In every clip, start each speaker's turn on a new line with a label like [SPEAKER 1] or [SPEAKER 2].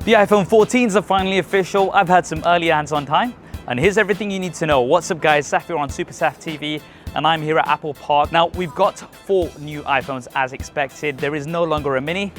[SPEAKER 1] The iPhone 14s are finally official. I've had some early hands-on time, and here's everything you need to know. What's up guys, Saf here on SuperSaf TV, and I'm here at Apple Park. Now, we've got 4 new iPhones as expected. There is no longer a mini,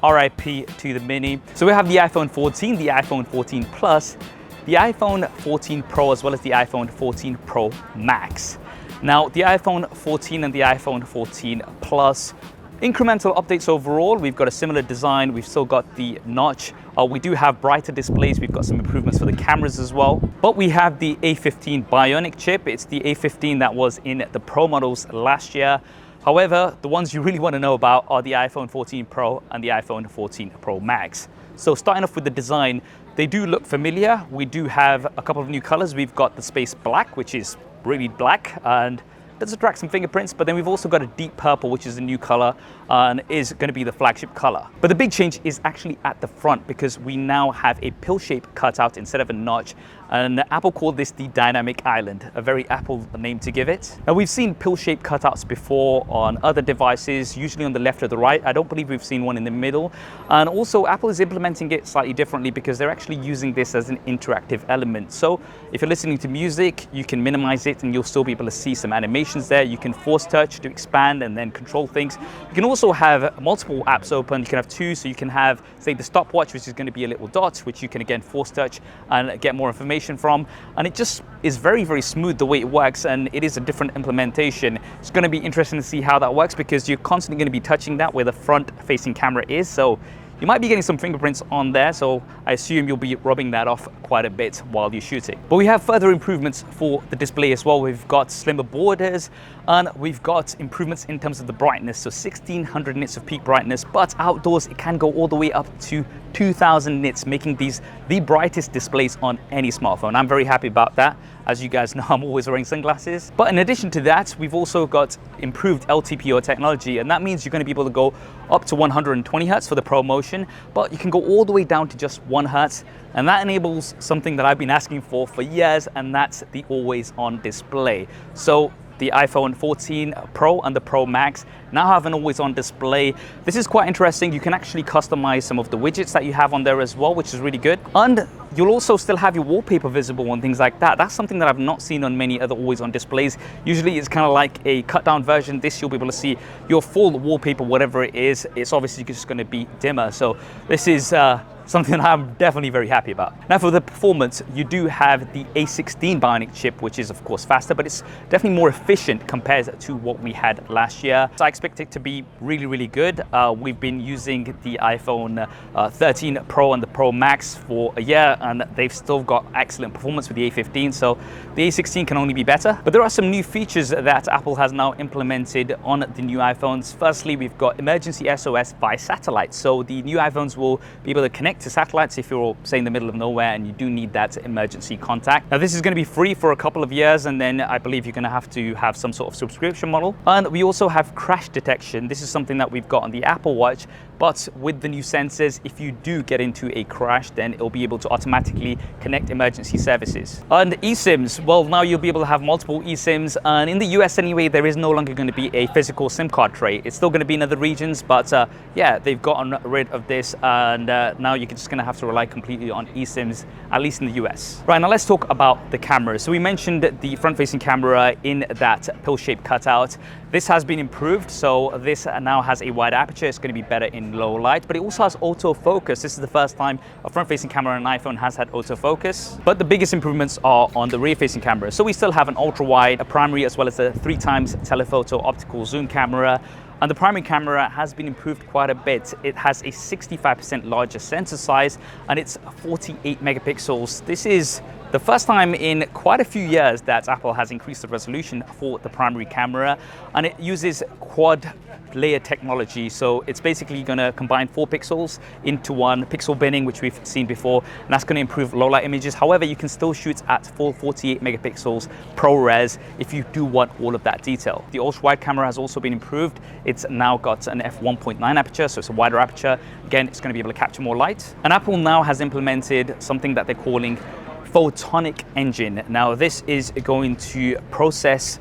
[SPEAKER 1] RIP to the mini. So we have the iPhone 14, the iPhone 14 Plus, the iPhone 14 Pro, as well as the iPhone 14 Pro Max. Now, the iPhone 14 and the iPhone 14 Plus, incremental updates overall. We've got a similar design. We've still got the notch. We do have brighter displays. We've got some improvements for the cameras as well. But we have the A16 Bionic chip. It's the A15 that was in the Pro models last year. However, the ones you really want to know about are the iPhone 14 Pro and the iPhone 14 Pro Max. So starting off with the design, they do look familiar. We do have a couple of new colors. We've got the space black, which is really black and does attract some fingerprints, but then we've also got a deep purple, which is a new color and is going to be the flagship color. But the big change is actually at the front, because we now have a pill shape cutout instead of a notch, and Apple called this the Dynamic Island, a very Apple name to give it. Now, we've seen pill shape cutouts before on other devices, usually on the left or the right. I don't believe we've seen one in the middle. And also Apple is implementing it slightly differently, because they're actually using this as an interactive element. So if you're listening to music, you can minimize it and you'll still be able to see some animations there. You can force touch to expand and then control things. You can also have multiple apps open. You can have 2, so you can have, say, the stopwatch, which is going to be a little dot, which you can again force touch and get more information from. And it just is very, very smooth the way it works, and it is a different implementation. It's going to be interesting to see how that works, because you're constantly going to be touching that where the front-facing camera is. So you might be getting some fingerprints on there, so I assume you'll be rubbing that off quite a bit while you're shooting. But we have further improvements for the display as well. We've got slimmer borders, and we've got improvements in terms of the brightness. So 1600 nits of peak brightness, but outdoors it can go all the way up to 2000 nits, making these the brightest displays on any smartphone. I'm very happy about that. As you guys know, I'm always wearing sunglasses. But in addition to that, we've also got improved LTPO technology, and that means you're going to be able to go up to 120 Hertz for the Pro Motion, but you can go all the way down to just 1 Hertz, and that enables something that I've been asking for years, and that's the always-on display. So the iPhone 14 Pro and the Pro Max now have an always-on display. This is quite interesting. You can actually customize some of the widgets that you have on there as well, which is really good. And you'll also still have your wallpaper visible and things like that. That's something that I've not seen on many other always-on displays. Usually it's kind of like a cut-down version. This, you'll be able to see your full wallpaper, whatever it is. It's obviously just going to be dimmer. So this is something that I'm definitely very happy about. Now, for the performance, you do have the A16 Bionic chip, which is of course faster, but it's definitely more efficient compared to what we had last year. So I expect it to be really, really good. We've been using the iPhone 13 Pro and the Pro Max for a year, and they've still got excellent performance with the A15. So the A16 can only be better. But there are some new features that Apple has now implemented on the new iPhones. Firstly, we've got emergency SOS by satellite. So the new iPhones will be able to connect to satellites if you're, say, in the middle of nowhere and you do need that emergency contact. Now, this is going to be free for a couple of years, and then I believe you're going to have some sort of subscription model. And we also have crash detection. This is something that we've got on the Apple Watch, but with the new sensors, if you do get into a crash, then it'll be able to automatically connect emergency services. And eSIMs, well, now you'll be able to have multiple eSIMs, and in the US anyway, there is no longer going to be a physical SIM card tray. It's still going to be in other regions, but yeah, they've gotten rid of this, and now you're just going to have to rely completely on eSIMs, at least in the US. Right, now let's talk about the camera. So we mentioned the front-facing camera in that pill-shaped cutout. This has been improved, so this now has a wide aperture. It's going to be better in low light, but it also has autofocus. This is the first time a front-facing camera on an iPhone has had autofocus. But the biggest improvements are on the rear-facing camera. So we still have an ultra-wide, a primary, as well as a 3x telephoto optical zoom camera. And the primary camera has been improved quite a bit. It has a 65% larger sensor size, and it's 48 megapixels. This is the first time in quite a few years that Apple has increased the resolution for the primary camera, and it uses quad layer technology. So it's basically going to combine 4 pixels into one, pixel binning, which we've seen before, and that's going to improve low light images. However, you can still shoot at full 48 megapixels ProRes if you do want all of that detail. The ultra-wide camera has also been improved. It's now got an f1.9 aperture, so it's a wider aperture. Again, it's going to be able to capture more light. And Apple now has implemented something that they're calling photonic engine. Now this is going to process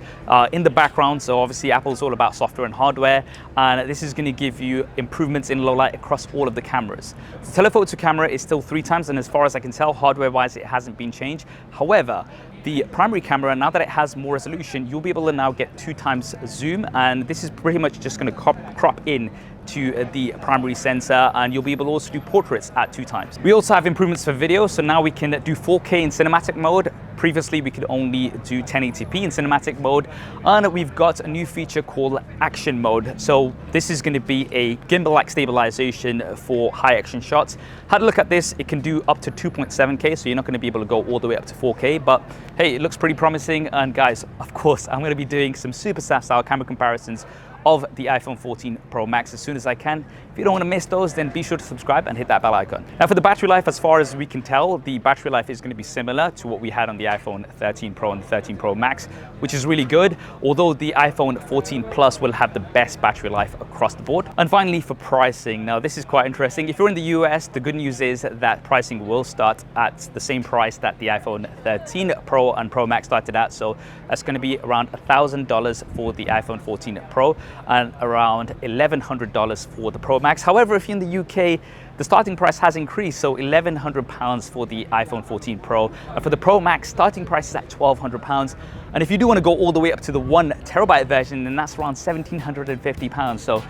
[SPEAKER 1] in the background, so obviously Apple's all about software and hardware, and this is going to give you improvements in low light across all of the cameras. The telephoto camera is still 3 times, and as far as I can tell, hardware wise it hasn't been changed. However, the primary camera, now that it has more resolution, you'll be able to now get 2 times zoom, and this is pretty much just going to crop in to the primary sensor, and you'll be able to also do portraits at 2 times. We also have improvements for video, so now we can do 4K in cinematic mode. Previously we could only do 1080p in cinematic mode, and we've got a new feature called action mode. So this is going to be a gimbal-like stabilization for high action shots. Had a look at this, it can do up to 2.7K, so you're not going to be able to go all the way up to 4K, but hey, it looks pretty promising. And guys, of course, I'm going to be doing some SuperSaf style camera comparisons of the iPhone 14 Pro Max as soon as I can. If you don't want to miss those, then be sure to subscribe and hit that bell icon. Now for the battery life, as far as we can tell, the battery life is going to be similar to what we had on the iPhone 13 Pro and the 13 Pro Max, which is really good, although the iPhone 14 Plus will have the best battery life across the board. And finally, for pricing, now this is quite interesting. If you're in the US, the good news is that pricing will start at the same price that the iPhone 13 Pro and Pro Max started at, so that's going to be around $1,000 for the iPhone 14 Pro and around $1,100 for the Pro Max. However, if you're in the UK, the starting price has increased, so £1,100 for the iPhone 14 Pro. And for the Pro Max, starting price is at £1,200. And if you do want to go all the way up to the 1 terabyte version, then that's around £1,750. So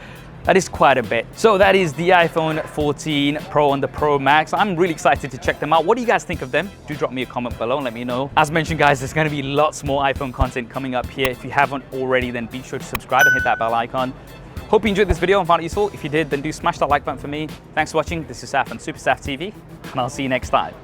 [SPEAKER 1] that is quite a bit. So that is the iPhone 14 Pro and the Pro Max. I'm really excited to check them out. What do you guys think of them? Do drop me a comment below and let me know. As mentioned, guys, there's going to be lots more iPhone content coming up here. If you haven't already, then be sure to subscribe and hit that bell icon. Hope you enjoyed this video and found it useful. If you did, then do smash that like button for me. Thanks for watching. This is Saf on SuperSaf TV, and I'll see you next time.